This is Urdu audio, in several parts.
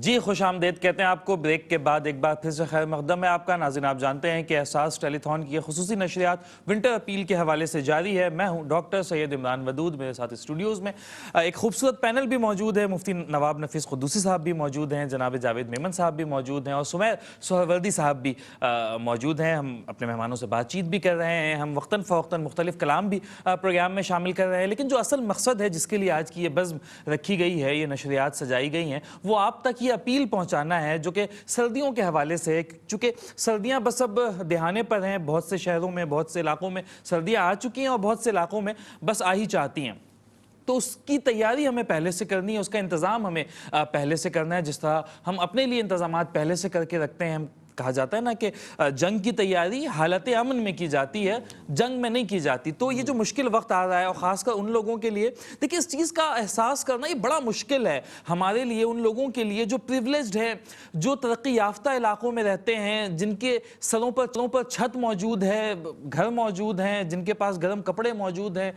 جی خوش آمدید کہتے ہیں آپ کو بریک کے بعد ایک بار پھر سے خیر مقدم ہے آپ کا۔ ناظرین آپ جانتے ہیں کہ احساس ٹیلی تھون کی خصوصی نشریات ونٹر اپیل کے حوالے سے جاری ہے۔ میں ہوں ڈاکٹر سید عمران ودود، میرے ساتھ اسٹوڈیوز میں ایک خوبصورت پینل بھی موجود ہے۔ مفتی نواب نفیس قدوسی صاحب بھی موجود ہیں، جناب جاوید میمن صاحب بھی موجود ہیں اور سمیر سہروردی صاحب بھی موجود ہیں۔ ہم اپنے مہمانوں سے بات چیت بھی کر رہے ہیں، ہم وقتاً فوقتاً مختلف کلام بھی پروگرام میں شامل کر رہے ہیں، لیکن جو اصل مقصد ہے جس کے لیے آج کی یہ بزم رکھی گئی ہے، یہ نشریات سجائی گئی ہیں، وہ آپ تک یہ اپیل پہنچانا ہے جو کہ سردیوں کے حوالے سے، چونکہ سردیاں بس اب دہانے پر ہیں، بہت سے شہروں میں، بہت سے علاقوں میں سردیاں آ چکی ہیں اور بہت سے علاقوں میں بس آ ہی چاہتی ہیں۔ تو اس کی تیاری ہمیں پہلے سے کرنی ہے، اس کا انتظام ہمیں پہلے سے کرنا ہے، جس طرح ہم اپنے لیے انتظامات پہلے سے کر کے رکھتے ہیں۔ ہم کہا جاتا ہے نا کہ جنگ کی تیاری حالت امن میں کی جاتی ہے، جنگ میں نہیں کی جاتی۔ تو یہ جو مشکل وقت آ رہا ہے اور خاص کر ان لوگوں کے لیے، دیکھیں اس چیز کا احساس کرنا یہ بڑا مشکل ہے ہمارے لیے، ان لوگوں کے لیے جو پریولیجڈ ہیں، جو ترقی یافتہ علاقوں میں رہتے ہیں، جن کے سروں پر چھت موجود ہے، گھر موجود ہیں، جن کے پاس گرم کپڑے موجود ہیں،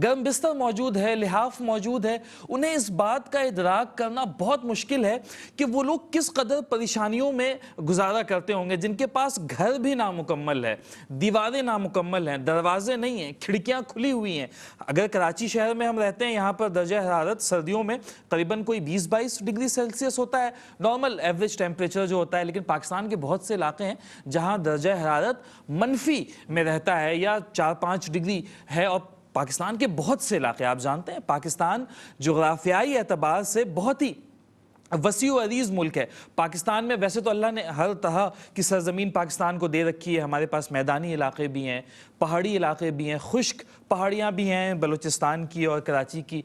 گرم بستر موجود ہے، لحاف موجود ہے۔ انہیں اس بات کا ادراک کرنا بہت مشکل ہے کہ وہ لوگ کس قدر پریشانیوں میں گزارا کرتے ہوں گے، جن کے پاس گھر بھی نامکمل ہے، دیواریں نامکمل ہیں، دروازے نہیں ہیں، کھڑکیاں کھلی ہوئی ہیں۔ اگر کراچی شہر میں ہم رہتے ہیں، یہاں پر درجہ حرارت سردیوں میں قریباً کوئی 20-22 ڈگری سیلسیس ہوتا ہے، نارمل ایوریج ٹیمپریچر جو ہوتا ہے، لیکن پاکستان کے بہت سے علاقے ہیں جہاں درجہ حرارت منفی میں رہتا ہے یا 4-5 ڈگری ہے۔ اور پاکستان کے بہت سے علاقے، آپ جانتے ہیں پاکستان جغرافیائی اعتبار سے بہت ہی وسیع و عریض ملک ہے۔ پاکستان میں ویسے تو اللہ نے ہر طرح کی سرزمین پاکستان کو دے رکھی ہے۔ ہمارے پاس میدانی علاقے بھی ہیں، پہاڑی علاقے بھی ہیں، خشک پہاڑیاں بھی ہیں، بلوچستان کی اور کراچی کی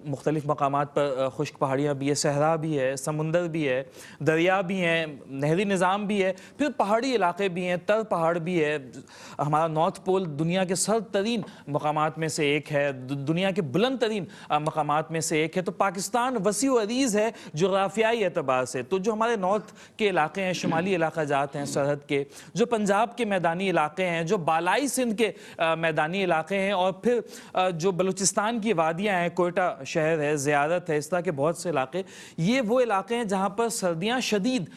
مختلف مقامات پر خشک پہاڑیاں بھی ہیں، صحرا بھی ہے، سمندر بھی ہے، دریا بھی ہیں، نہری نظام بھی ہے، پھر پہاڑی علاقے بھی ہیں، تر پہاڑ بھی ہے۔ ہمارا نارتھ پول دنیا کے سرد ترین مقامات میں سے ایک ہے، دنیا کے بلند ترین مقامات میں سے ایک ہے۔ تو پاکستان وسیع و عریض ہے جغرافیائی اعتبار سے۔ تو جو ہمارے نارتھ کے علاقے ہیں، شمالی علاقہ جات ہیں سرحد کے، جو پنجاب کے میدانی علاقے ہیں، جو بالائی سندھ کے میدانی علاقے ہیں، اور پھر جو بلوچستان کی وادیاں ہیں، کوئٹہ شہر ہے، زیارت ہے، اس طرح کے بہت سے علاقے، یہ وہ علاقے ہیں جہاں پر سردیاں شدید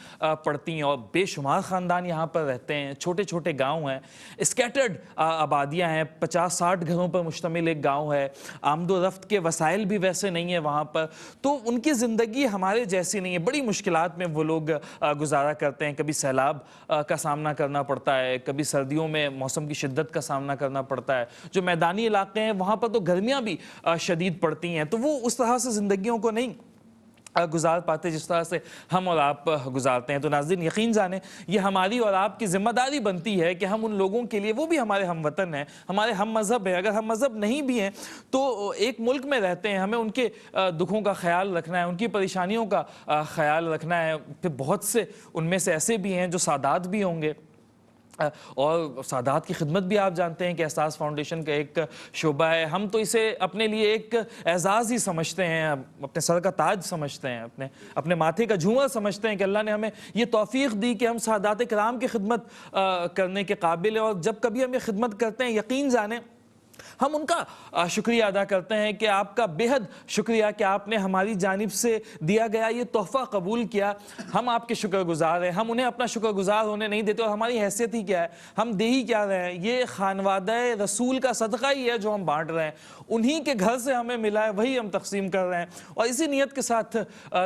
پڑتی ہیں اور بے شمار خاندان یہاں پر رہتے ہیں، چھوٹے چھوٹے گاؤں ہیں، اسکیٹرڈ آبادیاں ہیں، 50-60 گھروں پر مشتمل ایک گاؤں ہے، آمد و رفت کے وسائل بھی ویسے نہیں ہیں وہاں پر۔ تو ان کی زندگی ہمارے جیسی نہیں ہے، بڑی مشکلات میں وہ لوگ گزارا کرتے ہیں۔ کبھی سیلاب کا سامنا کرنا پڑتا ہے، کبھی سردیوں میں موسم کی شدت کا سامنا کرنا پڑتا ہے۔ جو میدانی علاقے ہیں وہاں پر تو گرمیاں بھی شدید پڑتی ہیں، تو وہ اس طرح سے زندگیوں کو نہیں گزار پاتے جس طرح سے ہم اور آپ گزارتے ہیں۔ تو ناظرین یقین جانیں یہ ہماری اور آپ کی ذمہ داری بنتی ہے کہ ہم ان لوگوں کے لیے، وہ بھی ہمارے ہم وطن ہیں، ہمارے ہم مذہب ہیں، اگر ہم مذہب نہیں بھی ہیں تو ایک ملک میں رہتے ہیں، ہمیں ان کے دکھوں کا خیال رکھنا ہے، ان کی پریشانیوں کا خیال رکھنا ہے۔ پھر بہت سے ان میں سے ایسے بھی ہیں جو سادات بھی ہوں گے، اور سادات کی خدمت بھی آپ جانتے ہیں کہ احساس فاؤنڈیشن کا ایک شعبہ ہے۔ ہم تو اسے اپنے لیے ایک اعزاز ہی سمجھتے ہیں، اپنے سر کا تاج سمجھتے ہیں، اپنے ماتھے کا جھومر سمجھتے ہیں کہ اللہ نے ہمیں یہ توفیق دی کہ ہم سادات کرام کی خدمت کرنے کے قابل ہیں۔ اور جب کبھی ہم یہ خدمت کرتے ہیں، یقین جانیں ہم ان کا شکریہ ادا کرتے ہیں کہ آپ کا بے حد شکریہ کہ آپ نے ہماری جانب سے دیا گیا یہ تحفہ قبول کیا، ہم آپ کے شکر گزار ہیں۔ ہم انہیں اپنا شکر گزار ہونے نہیں دیتے، اور ہماری حیثیت ہی کیا ہے، ہم دے ہی کیا رہے ہیں، یہ خانوادہ رسول کا صدقہ ہی ہے جو ہم بانٹ رہے ہیں، انہی کے گھر سے ہمیں ملا ہے، وہی ہم تقسیم کر رہے ہیں، اور اسی نیت کے ساتھ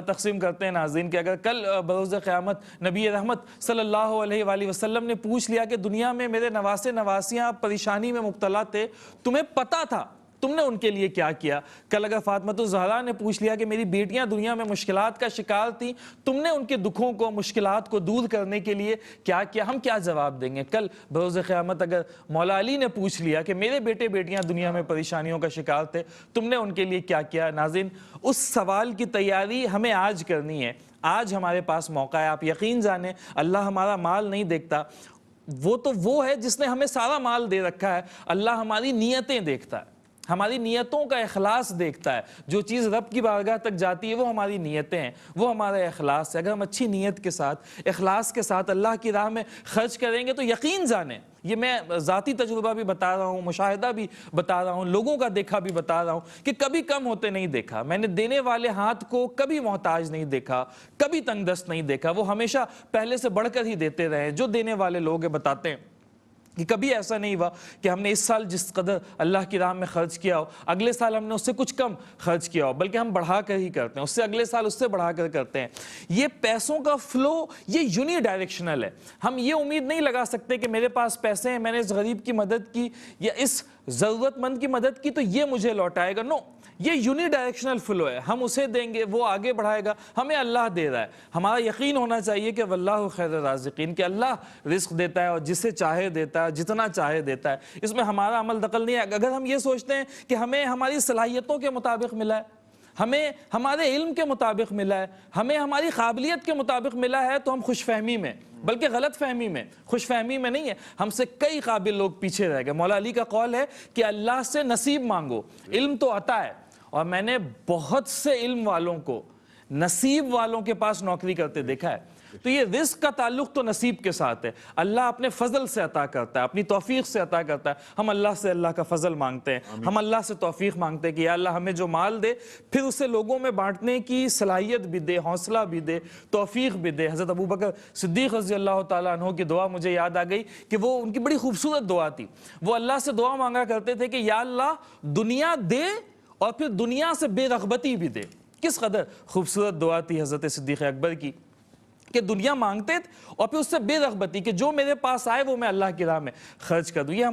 تقسیم کرتے ہیں ناظرین کہ اگر کل بروز قیامت نبی رحمت صلی اللہ علیہ وآلہ وسلم نے پوچھ لیا کہ دنیا میں میرے نواسے نواسیاں پریشانی میں مبتلا تھے، تمہیں پتا تھا، تم نے ان کے لیے کیا کیا؟ کل اگر فاطمۃ الزہرا نے پوچھ لیا کہ میری بیٹیاں دنیا میں مشکلات کا شکار تھیں، تم نے ان کے دکھوں کو، مشکلات کو دور کرنے کے لیے کیا کیا؟ ہم کیا جواب دیں گے؟ کل بروز قیامت اگر مولا علی نے پوچھ لیا کہ میرے بیٹے بیٹیاں دنیا میں پریشانیوں کا شکار تھے، تم نے ان کے لیے کیا کیا؟ ناظرین اس سوال کی تیاری ہمیں آج کرنی ہے، آج ہمارے پاس موقع ہے۔ آپ یقین جانیں اللہ ہمارا مال نہیں دیکھتا، وہ تو وہ ہے جس نے ہمیں سارا مال دے رکھا ہے، اللہ ہماری نیتیں دیکھتا ہے۔ ہماری نیتوں کا اخلاص دیکھتا ہے. جو چیز رب کی بارگاہ تک جاتی ہے وہ ہماری نیتیں ہیں, وہ ہمارا اخلاص ہے. اگر ہم اچھی نیت کے ساتھ, اخلاص کے ساتھ اللہ کی راہ میں خرچ کریں گے تو یقین جانیں, یہ میں ذاتی تجربہ بھی بتا رہا ہوں, مشاہدہ بھی بتا رہا ہوں, لوگوں کا دیکھا بھی بتا رہا ہوں, کہ کبھی کم ہوتے نہیں دیکھا. میں نے دینے والے ہاتھ کو کبھی محتاج نہیں دیکھا, کبھی تنگ دست نہیں دیکھا. وہ ہمیشہ پہلے سے بڑھ کر ہی دیتے رہے. جو دینے والے لوگ ہیں بتاتے ہیں کہ کبھی ایسا نہیں ہوا کہ ہم نے اس سال جس قدر اللہ کی راہ میں خرچ کیا ہو اگلے سال ہم نے اس سے کچھ کم خرچ کیا ہو, بلکہ ہم بڑھا کر ہی کرتے ہیں, اس سے اگلے سال اس سے بڑھا کر کرتے ہیں. یہ پیسوں کا فلو یہ یونی ڈائریکشنل ہے. ہم یہ امید نہیں لگا سکتے کہ میرے پاس پیسے ہیں, میں نے اس غریب کی مدد کی یا اس ضرورت مند کی مدد کی تو یہ مجھے لوٹائے گا. نو, یہ یونی ڈائریکشنل فلو ہے. ہم اسے دیں گے, وہ آگے بڑھائے گا, ہمیں اللہ دے رہا ہے. ہمارا یقین ہونا چاہیے کہ واللہ خیر الرازقین, کہ اللہ رزق دیتا ہے اور جسے چاہے دیتا ہے, جتنا چاہے دیتا ہے. اس میں ہمارا عمل دخل نہیں ہے. اگر ہم یہ سوچتے ہیں کہ ہمیں ہماری صلاحیتوں کے مطابق ملا ہے, ہمیں ہمارے علم کے مطابق ملا ہے, ہمیں ہماری قابلیت کے مطابق ملا ہے, تو ہم خوش فہمی میں, بلکہ غلط فہمی میں, خوش فہمی میں نہیں ہے. ہم سے کئی قابل لوگ پیچھے رہ گئے. مولا علی کا قول ہے کہ اللہ سے نصیب مانگو, علم تو عطا ہے. اور میں نے بہت سے علم والوں کو نصیب والوں کے پاس نوکری کرتے دیکھا ہے. تو یہ رزق کا تعلق تو نصیب کے ساتھ ہے. اللہ اپنے فضل سے عطا کرتا ہے, اپنی توفیق سے عطا کرتا ہے. ہم اللہ سے اللہ کا فضل مانگتے ہیں, ہم اللہ سے توفیق مانگتے ہیں کہ یا اللہ ہمیں جو مال دے پھر اسے لوگوں میں بانٹنے کی صلاحیت بھی دے, حوصلہ بھی دے, توفیق بھی دے. حضرت ابوبکر صدیق رضی اللہ تعالیٰ عنہ کی دعا مجھے یاد آ گئی کہ وہ ان کی بڑی خوبصورت دعا تھی. وہ اللہ سے دعا مانگا کرتے تھے کہ یا اللہ دنیا دے اور پھر دنیا سے بے رغبتی بھی دے. کس قدر خوبصورت دعا تھی حضرت صدیق اکبر کی, کہ دنیا مانگتے اور پھر اس سے بے رغبتی کہ جو میرے پاس آئے وہ میں اللہ کی راہ میں خرچ کر دوں. یہ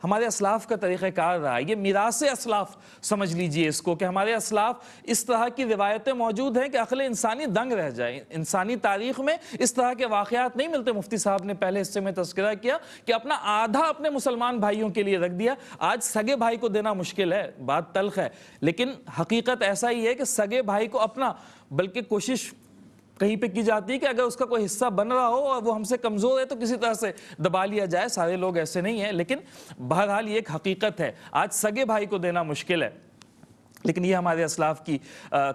ہمارے اسلاف کا طریقہ کار رہا ہے. یہ میراث اسلاف سمجھ لیجئے اس کو, کہ ہمارے اسلاف اس طرح کی روایتیں موجود ہیں کہ عقل انسانی دنگ رہ جائے. انسانی تاریخ میں اس طرح کے واقعات نہیں ملتے. مفتی صاحب نے پہلے حصے میں تذکرہ کیا کہ اپنا آدھا اپنے مسلمان بھائیوں کے لیے رکھ دیا. آج سگے بھائی کو دینا مشکل ہے, بات تلخ ہے, لیکن حقیقت ایسا ہی ہے کہ سگے بھائی کو اپنا, بلکہ کوشش کہیں پہ کی جاتی ہے کہ اگر اس کا کوئی حصہ بن رہا ہو اور وہ ہم سے کمزور ہے تو کسی طرح سے دبا لیا جائے. سارے لوگ ایسے نہیں ہیں, لیکن بہرحال یہ ایک حقیقت ہے. آج سگے بھائی کو دینا مشکل ہے, لیکن یہ ہمارے اسلاف کی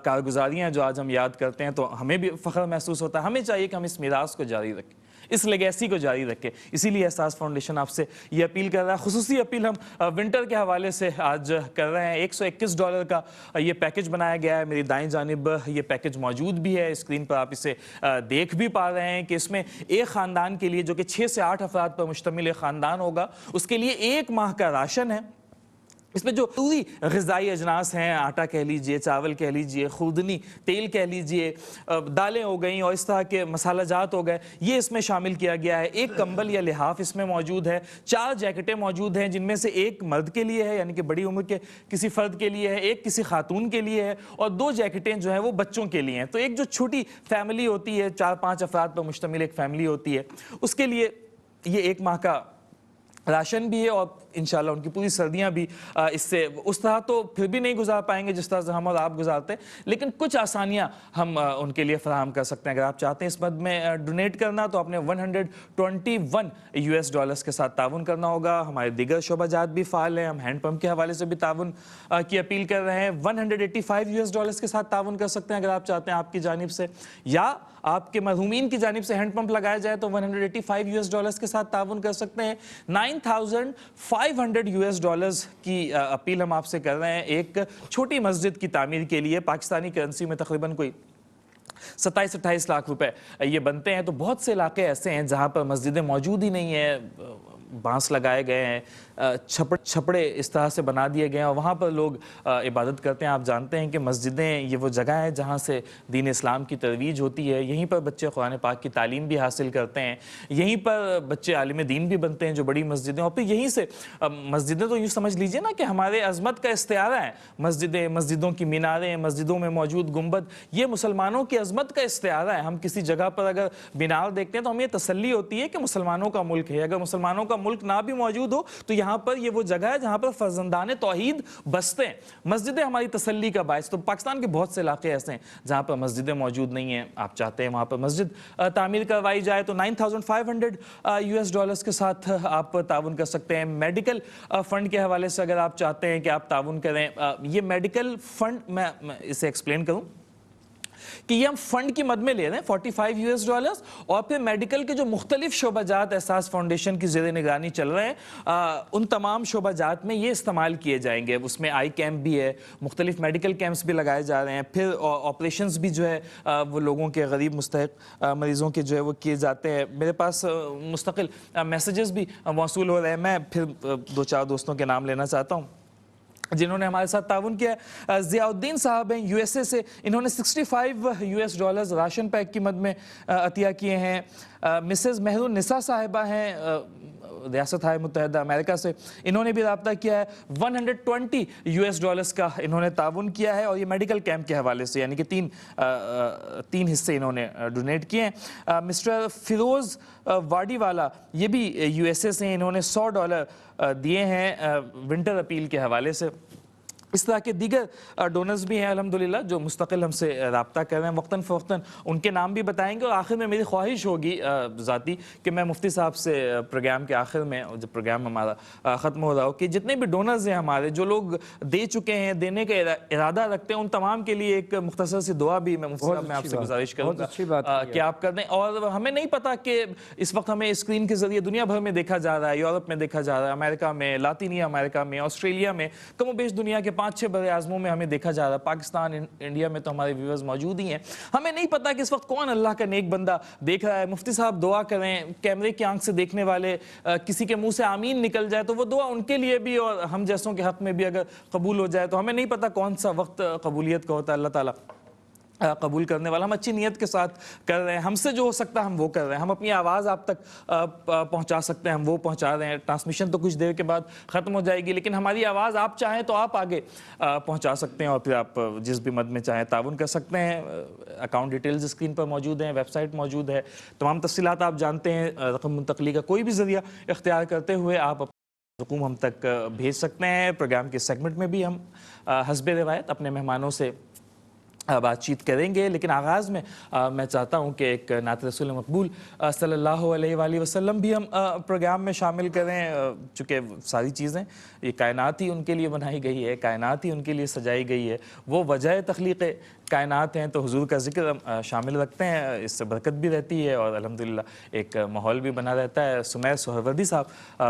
کارگزاریاں ہیں جو آج ہم یاد کرتے ہیں, تو ہمیں بھی فخر محسوس ہوتا ہے. ہمیں چاہیے کہ ہم اس میراث کو جاری رکھیں, اس لیگیسی کو جاری رکھیں. اسی لیے احساس فاؤنڈیشن آپ سے یہ اپیل کر رہا ہے. خصوصی اپیل ہم ونٹر کے حوالے سے آج کر رہے ہیں. $121 کا یہ پیکج بنایا گیا ہے. میری دائیں جانب یہ پیکج موجود بھی ہے, اسکرین پر آپ اسے دیکھ بھی پا رہے ہیں, کہ اس میں ایک خاندان کے لیے جو کہ 6 سے 8 افراد پر مشتمل ایک خاندان ہوگا, اس کے لیے 1 ماہ کا راشن ہے. اس میں جو پوری غذائی اجناس ہیں, آٹا کہہ لیجئے, چاول کہہ لیجئے, خوردنی تیل کہہ لیجئے, دالیں ہو گئیں اور اس طرح کے مسالہ جات ہو گئے, یہ اس میں شامل کیا گیا ہے. 1 کمبل یا لحاف اس میں موجود ہے. 4 جیکٹیں موجود ہیں, جن میں سے 1 مرد کے لیے ہے, یعنی کہ بڑی عمر کے کسی فرد کے لیے ہے, 1 کسی خاتون کے لیے ہے, اور 2 جیکٹیں جو ہیں وہ بچوں کے لیے ہیں. تو ایک جو چھوٹی فیملی ہوتی ہے, 4-5 افراد پر مشتمل ایک فیملی ہوتی ہے, اس کے لیے یہ 1 ماہ کا راشن بھی ہے. اور انشاءاللہ ان کی پوری سردیاں بھی اس سے اس طرح تو پھر بھی نہیں گزار پائیں گے جس طرح سے ہم اور آپ گزارتے ہیں, لیکن کچھ آسانیاں ہم ان کے لیے فراہم کر سکتے ہیں. اگر آپ چاہتے ہیں اس مد میں ڈونیٹ کرنا تو آپ نے $121 کے ساتھ تعاون کرنا ہوگا. ہمارے دیگر شعبہ جات بھی فعال ہیں, ہم ہینڈ پمپ کے حوالے سے بھی تعاون کی اپیل کر رہے ہیں. $185 کے ساتھ تعاون کر سکتے ہیں اگر آپ چاہتے ہیں آپ کی جانب سے, یا آپ کے مرحومین کی جانب سے ہینڈ پمپ لگایا جائے تو $185 کے ساتھ تعاون کر سکتے ہیں. $9,500 کی اپیل ہم آپ سے کر رہے ہیں ایک چھوٹی مسجد کی تعمیر کے لیے. پاکستانی کرنسی میں تقریباً کوئی 27-28 لاکھ روپے یہ بنتے ہیں. تو بہت سے علاقے ایسے ہیں جہاں پر مسجدیں موجود ہی نہیں ہیں, بانس لگائے گئے ہیں, چھپڑے اس طرح سے بنا دیے گئے ہیں, اور وہاں پر لوگ عبادت کرتے ہیں. آپ جانتے ہیں کہ مسجدیں یہ وہ جگہ ہے جہاں سے دین اسلام کی ترویج ہوتی ہے. یہیں پر بچے قرآن پاک کی تعلیم بھی حاصل کرتے ہیں, یہیں پر بچے عالم دین بھی بنتے ہیں جو بڑی مسجدیں. اور پھر یہیں سے مسجدیں تو یوں سمجھ لیجئے نا کہ ہمارے عظمت کا استعارہ ہے. مسجدیں, مسجدوں کی میناریں, مسجدوں میں موجود گنبد, یہ مسلمانوں کی عظمت کا استعارہ ہے. ہم کسی جگہ پر اگر مینار دیکھتے ہیں تو ہمیں یہ تسلی ہوتی ہے کہ مسلمانوں کا ملک ہے. اگر مسلمانوں کا ملک نہ بھی موجود ہو تو یہاں پر یہ وہ جگہ ہے جہاں پر فرزندان توحید بستے ہیں. مسجدیں ہماری تسلی کا باعث. تو پاکستان کے بہت سے علاقے ایسے ہیں جہاں پر مسجدیں موجود نہیں ہیں, آپ چاہتے ہیں وہاں پر مسجد تعمیر کروائی جائے تو $9,500 کے ساتھ آپ تعاون کر سکتے ہیں. میڈیکل فنڈ کے حوالے سے اگر آپ چاہتے ہیں کہ آپ تعاون کریں, یہ میڈیکل فنڈ میں اسے ایکسپلین کروں کہ یہ ہم فنڈ کی مد میں لے رہے ہیں $45 اور پھر میڈیکل کے جو مختلف شعبہ جات احساس فاؤنڈیشن کی زیر نگرانی چل رہے ہیں ان تمام شعبہ جات میں یہ استعمال کیے جائیں گے. اس میں آئی کیمپ بھی ہے, مختلف میڈیکل کیمپس بھی لگائے جا رہے ہیں, پھر آپریشنز بھی جو ہے وہ لوگوں کے غریب مستحق مریضوں کے جو ہے وہ کیے جاتے ہیں. میرے پاس مستقل میسیجز بھی موصول ہو رہے ہیں. میں پھر 2-4 دوستوں کے نام لینا چاہتا ہوں جنہوں نے ہمارے ساتھ تعاون کیا ہے. ضیاء الدین صاحب ہیں USA سے, انہوں نے $65 راشن پیک کی مد میں عطیہ کیے ہیں. مسز مہر النساء صاحبہ ہیں ریاست ہائے متحدہ امریکہ سے, انہوں نے بھی رابطہ کیا ہے. $120 کا انہوں نے تعاون کیا ہے اور یہ میڈیکل کیمپ کے حوالے سے, یعنی کہ تین حصے انہوں نے ڈونیٹ کیے ہیں. مسٹر فیروز واڈی والا یہ بھی USA سے ہیں, انہوں نے $100 دیے ہیں ونٹر اپیل کے حوالے سے. اس طرح کے دیگر ڈونرز بھی ہیں الحمدللہ جو مستقل ہم سے رابطہ کر رہے ہیں. وقتاً فوقتاً ان کے نام بھی بتائیں گے. اور آخر میں میری خواہش ہوگی ذاتی کہ میں مفتی صاحب سے پروگرام کے آخر میں, جب پروگرام ہمارا ختم ہو رہا ہو, کہ جتنے بھی ڈونرز ہیں ہمارے, جو لوگ دے چکے ہیں, دینے کا ارادہ رکھتے ہیں, ان تمام کے لیے ایک مختصر سی دعا بھی میں مفتی صاحب میں آپ سے گزارش کروں گا کہ آپ کر دیں. اور ہمیں نہیں پتا کہ اس وقت ہمیں اسکرین کے ذریعے دنیا بھر میں دیکھا جا رہا ہے, یورپ میں دیکھا جا رہا ہے, امریکہ میں, لاطینی امریکہ میں, آسٹریلیا میں, کم و بیش دنیا کے 5-6 بر اعظموں میں ہمیں دیکھا جا رہا ہے. پاکستان, انڈیا میں تو ہمارے ویورز موجود ہی ہیں. ہمیں نہیں پتا کہ اس وقت کون اللہ کا نیک بندہ دیکھ رہا ہے. مفتی صاحب دعا کریں, کیمرے کی آنکھ سے دیکھنے والے کسی کے منہ سے آمین نکل جائے تو وہ دعا ان کے لیے بھی اور ہم جیسوں کے حق میں بھی اگر قبول ہو جائے تو ہمیں نہیں پتا کون سا وقت قبولیت کا ہوتا ہے. اللہ تعالیٰ قبول کرنے والا. ہم اچھی نیت کے ساتھ کر رہے ہیں, ہم سے جو ہو سکتا ہے ہم وہ کر رہے ہیں. ہم اپنی آواز آپ تک پہنچا سکتے ہیں, ہم وہ پہنچا رہے ہیں. ٹرانسمیشن تو کچھ دیر کے بعد ختم ہو جائے گی, لیکن ہماری آواز آپ چاہیں تو آپ آگے پہنچا سکتے ہیں اور پھر آپ جس بھی مد میں چاہیں تعاون کر سکتے ہیں. اکاؤنٹ ڈیٹیلز اسکرین پر موجود ہیں, ویب سائٹ موجود ہے, تمام تفصیلات آپ جانتے ہیں. رقم منتقلی کا کوئی بھی ذریعہ اختیار کرتے ہوئے آپ رقوم ہم تک بھیج سکتے ہیں. پروگرام کے سیگمنٹ میں بھی ہم حسب روایت اپنے مہمانوں سے بات چیت کریں گے, لیکن آغاز میں میں چاہتا ہوں کہ ایک نعت رسول مقبول صلی اللہ علیہ وآلہ وسلم بھی ہم پروگرام میں شامل کریں, چونکہ ساری چیزیں یہ کائنات ہی ان کے لیے بنائی گئی ہے, کائنات ہی ان کے لیے سجائی گئی ہے, وہ وجہ تخلیق کائنات ہیں. تو حضور کا ذکر ہم شامل رکھتے ہیں, اس سے برکت بھی رہتی ہے اور الحمدللہ ایک ماحول بھی بنا رہتا ہے. سمیر سہروردی صاحب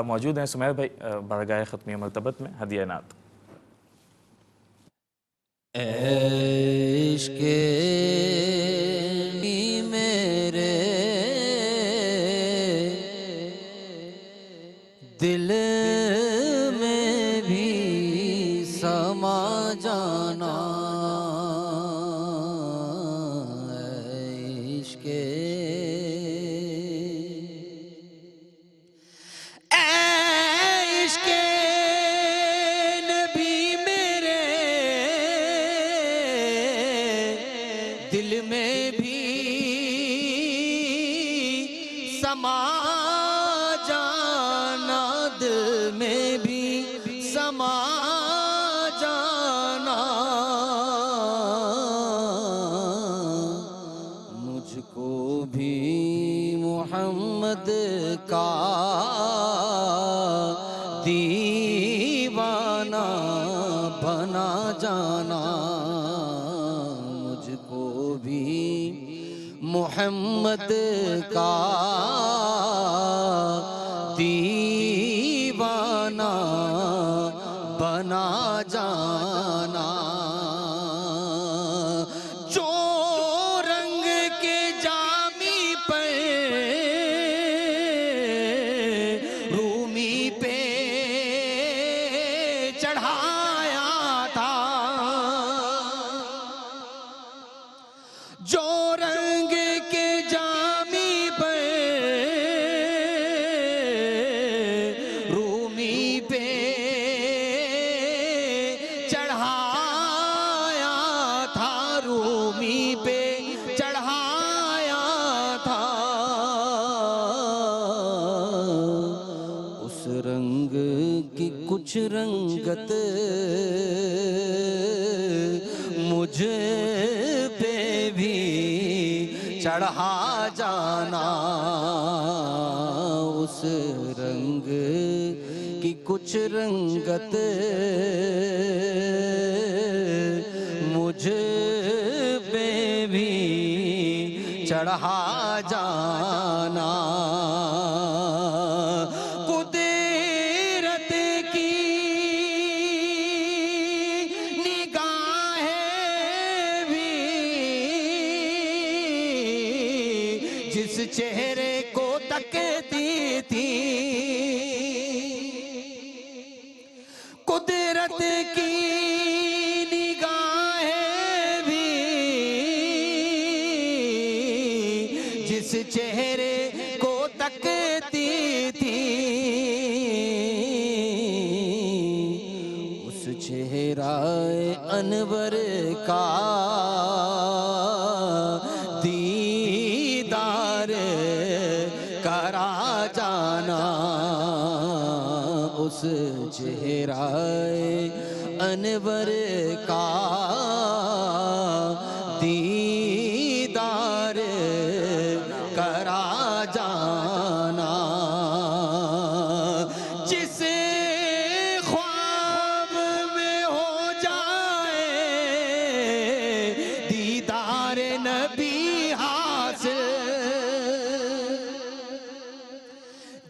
موجود ہیں. سمیر بھائی بارگاہ ختمیہ مرتبت میں ہدیہ نعت. عشق میرے دل میں بھی سما جانا, عشق دل میں بھی سما جانا, دل میں بھی سما جانا. مجھ کو بھی محمد کا دیوانہ بنا جانا, محمد کا دیوانہ بنا جانا. جو رنگ کے جامی پر رومی پہ چڑھایا تھا, جو رنگ کے جامی پر رومی پہ چڑھایا رنگ کی کچھ رنگت مجھے پہ بھی چڑھا جانا، اس رنگ کی کچھ رنگت مجھے پہ بھی چڑھا جانا، قدرت کی نگاہیں بھی جس چہرے کو تکتی تھی، قدرت کی نگاہیں بھی جس چہرے کو تکتی تھی، اس چہرہ انور کا دیدار کرا جانا، اس چہرہ انور کا دیدار کرا جانا، جسے خواب میں ہو جائے دیدار نبی حاصل،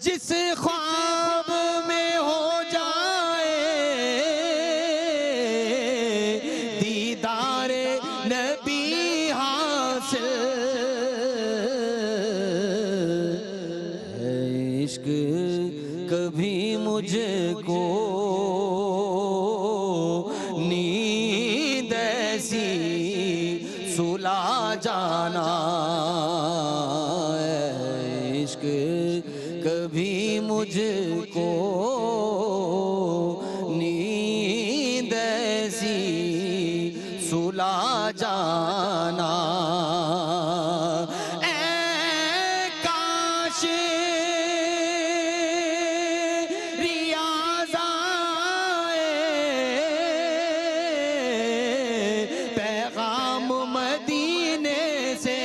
جسے خواب میں ہو جائے دیدار نبی حاصل، ہے عشق کبھی مجھے کو نیند ایسی سلا جانا، ہے عشق کبھی مجھ کو نیند ایسی سلا جانا، اے کاش ریاض آئے پیغام مدینے سے،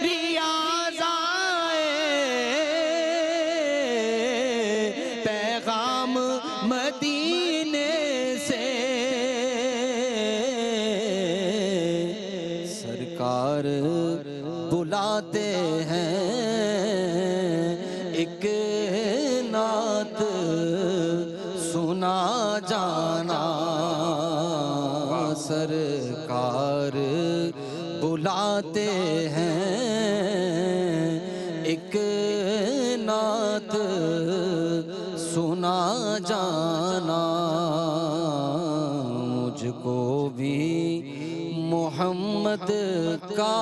ریاض آئے پیغام مدینے سے، سرکار بلاتے ہیں ایک نعت سنا جانا، سرکار بلاتے ہیں ایک نعت سنا جانا، مجھ کو بھی محمد کا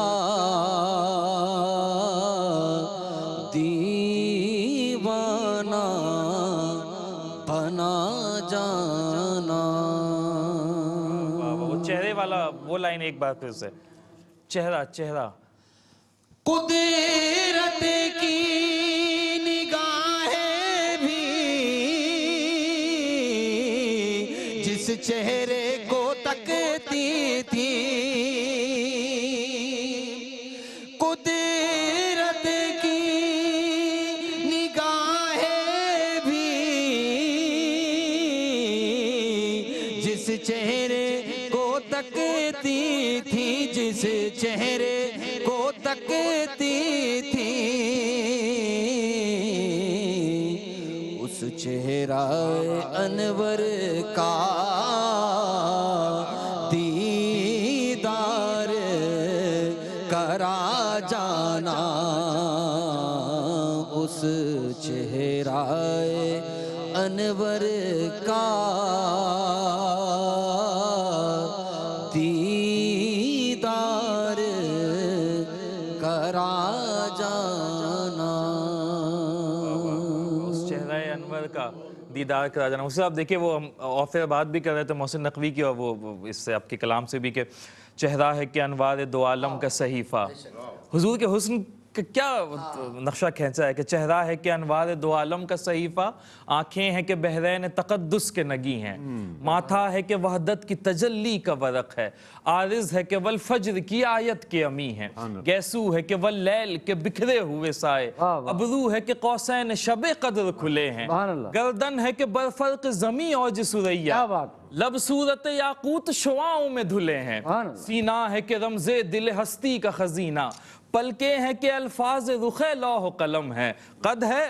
دیوانہ بنا جانا۔ وہ چہرے والا وہ لائن ایک بار پھر سے، چہرہ چہرہ، قدرت کی نگاہیں بھی جس چہرے کو تکتی تھی، قدرت کی نگاہیں بھی جس چہرے کو تکتی تھی، جس چہرے کو تکتی تھی، اس چہرہ انور کا دیدار کرا جانا، اس چہرہ انور کا دیدار کرا جانا، اس چہرہ انور کا دیدار کرا جانا۔ اس سے آپ دیکھیں وہ ہم آف ایئر بات بھی کر رہے تھے محسن نقوی کی، اور وہ اس سے آپ کے کلام سے بھی کہ چہرہ ہے کہ انوار دو عالم کا صحیفہ. حضور کے حسن کا کیا نقشہ کھینچا ہے کہ چہرہ ہے کہ انوار دو عالم کا صحیفہ, آنکھیں ہیں کہ بحرین تقدس کے نگی ہیں, ماتھا ہے کہ وحدت کی تجلی کا ورق ہے, عارض ہے کہ والفجر کی آیت کے امی ہیں, گیسو ہے کہ واللیل کے بکھرے ہوئے سائے, ابرو ہے کہ قوسین شب قدر کھلے ہیں, گردن ہے کہ برفرق زمیں اوج سریا, لب صورت یاقوت شعاؤں میں دھلے ہیں, سینہ ہے کہ رمز دل ہستی کا خزینہ, پلکیں ہیں کہ الفاظ رخ لوح و قلم ہے, قد ہے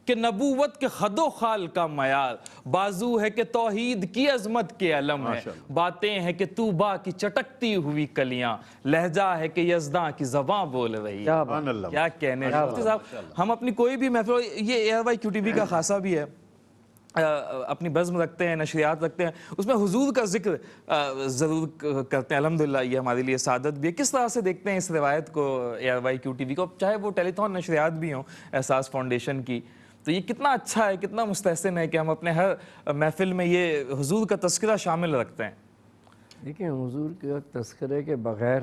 کہ نبوت کے خد و خال کا معیار, بازو ہے کہ توحید کی عظمت کے علم ہے, باتیں ہیں کہ طوبا کی چٹکتی ہوئی کلیاں, لہجہ ہے کہ یزداں کی زباں بول رہی ہے. کیا کہنے مفتی صاحب, ہم اپنی کوئی بھی محفل, یہ ARY کا خاصہ بھی ہے, اپنی بزم رکھتے ہیں, نشریات رکھتے ہیں, اس میں حضور کا ذکر ضرور کرتے ہیں. الحمدللہ یہ ہمارے لیے سعادت بھی ہے. کس طرح سے دیکھتے ہیں اس روایت کو ARY کو, چاہے وہ ٹیلی تھون نشریات بھی ہوں احساس فاؤنڈیشن کی, تو یہ کتنا اچھا ہے, کتنا مستحسن ہے کہ ہم اپنے ہر محفل میں یہ حضور کا تذکرہ شامل رکھتے ہیں. دیکھیں, حضور کے تذکرے کے بغیر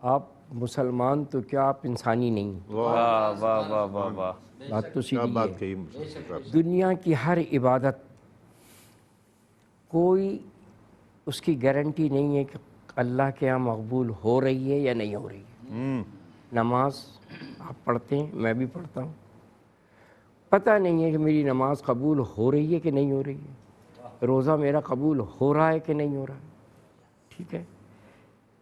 آپ مسلمان تو کیا, آپ انسانی نہیں. واہ واہ واہ واہ واہ, بات تو سیدھی ہے. دنیا کی ہر عبادت کوئی اس کی گارنٹی نہیں ہے کہ اللہ کے ہاں مقبول ہو رہی ہے یا نہیں ہو رہی ہے. نماز آپ پڑھتے ہیں, میں بھی پڑھتا ہوں, پتہ نہیں ہے کہ میری نماز قبول ہو رہی ہے کہ نہیں ہو رہی ہے, روزہ میرا قبول ہو رہا ہے کہ نہیں ہو رہا ہے, ٹھیک ہے,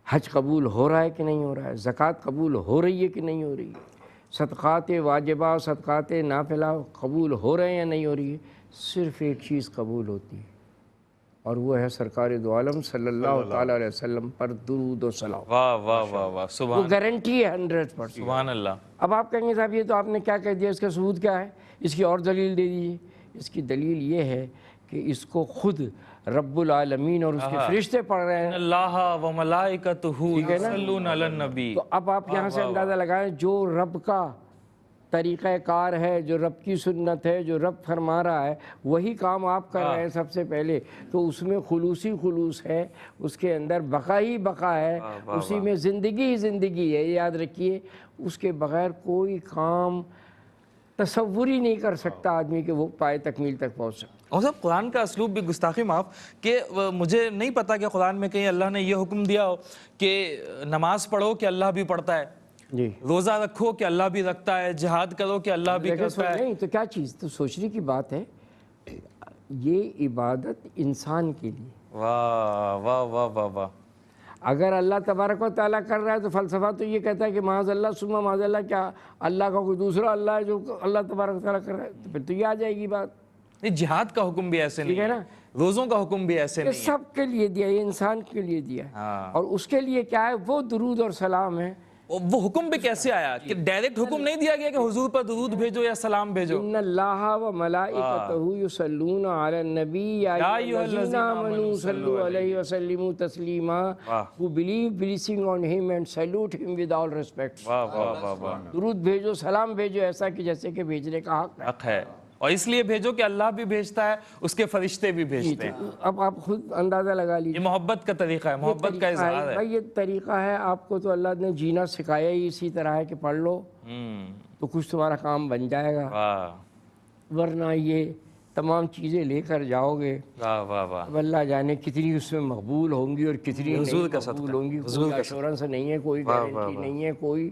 حج قبول ہو رہا ہے کہ نہیں ہو رہا ہے, زکوٰۃ قبول ہو رہی ہے کہ نہیں ہو رہی ہے, صدقات واجبہ صدقات نافلہ قبول ہو رہے ہیں یا نہیں ہو رہی ہے. صرف ایک چیز قبول ہوتی ہے, اور وہ ہے سرکار دو عالم صلی اللہ تعالیٰ علیہ وسلم پر درود و سلام. واہ واہ واہ واہ, وہ سبحان گارنٹی ہے 100%. سبحان اللہ. اب آپ کہیں گے صاحب یہ تو آپ نے کیا کہہ دیا, اس کا ثبوت کیا ہے, اس کی اور دلیل دے دیجیے. اس کی دلیل یہ ہے کہ اس کو خود رب العالمین اور اس کے فرشتے پڑھ رہے ہیں. اللہ و ملائکتہ یصلون علی النبی. تو اب آپ یہاں سے اندازہ لگائیں, جو رب کا طریقہ کار ہے, جو رب کی سنت ہے, جو رب فرما رہا ہے, وہی کام آپ کر رہے ہیں سب سے پہلے, تو اس میں خلوص ہے, اس کے اندر بقا ہی بقا ہے, اسی میں زندگی ہی زندگی ہے. یاد رکھیے, اس کے بغیر کوئی کام تصور ہی نہیں کر سکتا آدمی کہ وہ پائے تکمیل تک پہنچ سکتا. اور صاحب قرآن کا اسلوب بھی گستاخی معاف, کہ مجھے نہیں پتا کہ قرآن میں کہیں اللہ نے یہ حکم دیا ہو کہ نماز پڑھو کہ اللہ بھی پڑھتا ہے, جی, روزہ رکھو کہ اللہ بھی رکھتا ہے, جہاد کرو کہ اللہ بھی کرتا ہے. نہیں تو کیا چیز, تو سوچنے کی بات ہے. یہ عبادت انسان کے لیے. واہ واہ واہ واہ واہ. اگر اللہ تبارک و تعالیٰ کر رہا ہے تو فلسفہ تو یہ کہتا ہے کہ معاذ اللہ ثم معاذ اللہ, کیا اللہ کا کوئی دوسرا اللہ ہے جو اللہ تبارک و تعالیٰ کر رہا ہے, تو پھر تو یہ آ جائے گی بات. نہیں, جہاد کا حکم بھی ایسے نہیں ہے ہے نا, روزوں کا حکم بھی ایسے یہ نہیں ہے. سب کے لیے دیا, یہ انسان کے لیے دیا ہے, اور اس کے لیے کیا ہے, وہ درود اور سلام ہے. وہ حکم بھی کیسے آیا کہ ڈائریکٹ حکم نہیں دیا گیا کہ حضور پر درود بھیجو یا سلام بھیجو؟ ان اللہ و ملائکتہ یصلون علی النبی یا ایھا الذین آمنوا صلوا علیہ وسلموا تسلیما. Who believe blessing on him and salute him with all respect. درود بھیجو, سلام بھیجو, ایسا کہ جیسے کہ بھیجنے کا حق ہے, اور اس لیے بھیجو کہ اللہ بھی بھیجتا ہے, اس کے فرشتے بھی بھیجتے ہیں. اب آپ خود اندازہ لگا لیجیے, یہ محبت کا طریقہ ہے, محبت کا اظہار ہے. بھائی یہ طریقہ ہے, آپ کو تو اللہ نے جینا سکھایا ہی اسی طرح ہے کہ پڑھ لو تو کچھ تمہارا کام بن جائے گا, ورنہ یہ تمام چیزیں لے کر جاؤ گے, اب اللہ جانے کتنی اس میں مقبول ہوں گی اور کتنی نہیں مقبول ہوں گی. کوئی ایشورنس نہیں ہے, کوئی گارنٹی نہیں ہے, کوئی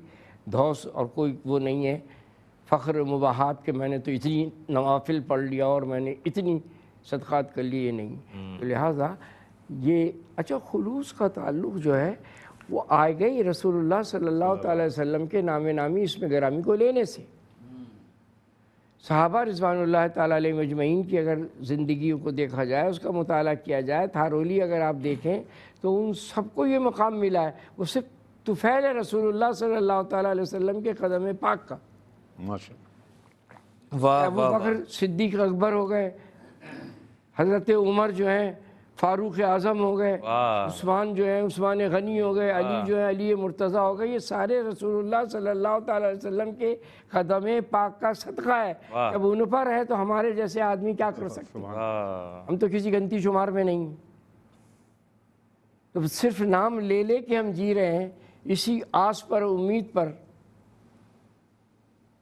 دھوس اور کوئی وہ نہیں ہے فخر مباحات کہ میں نے تو اتنی نوافل پڑھ لیا اور میں نے اتنی صدقات کر لیے, نہیں. تو لہٰذا یہ اچھا, خلوص کا تعلق جو ہے وہ آئے گئی رسول اللہ صلی اللہ تعالی وسلم کے نام نامی اس میں گرامی کو لینے سے. صحابہ رضوان اللہ تعالیٰ علیہ مجمعین کی اگر زندگیوں کو دیکھا جائے, اس کا مطالعہ کیا جائے, تھارولی اگر آپ دیکھیں تو ان سب کو یہ مقام ملا ہے. وہ صرف طفیل رسول اللہ صلی اللہ تعالیٰ علیہ وسلم کے قدم پاک کا. ابو بکر صدیق اکبر ہو گئے, حضرت عمر جو ہیں فاروق اعظم ہو گئے, عثمان جو ہیں عثمان غنی ہو گئے, علی جو ہے علی مرتضیٰ ہو گئے. یہ سارے رسول اللہ صلی اللہ تعالی علیہ وسلم کے قدم پاک کا صدقہ ہے. جب ان پر ہے تو ہمارے جیسے آدمی کیا کر سکتے ہیں, ہم تو کسی گنتی شمار میں نہیں. تو صرف نام لے لے کے ہم جی رہے ہیں اسی آس پر امید پر.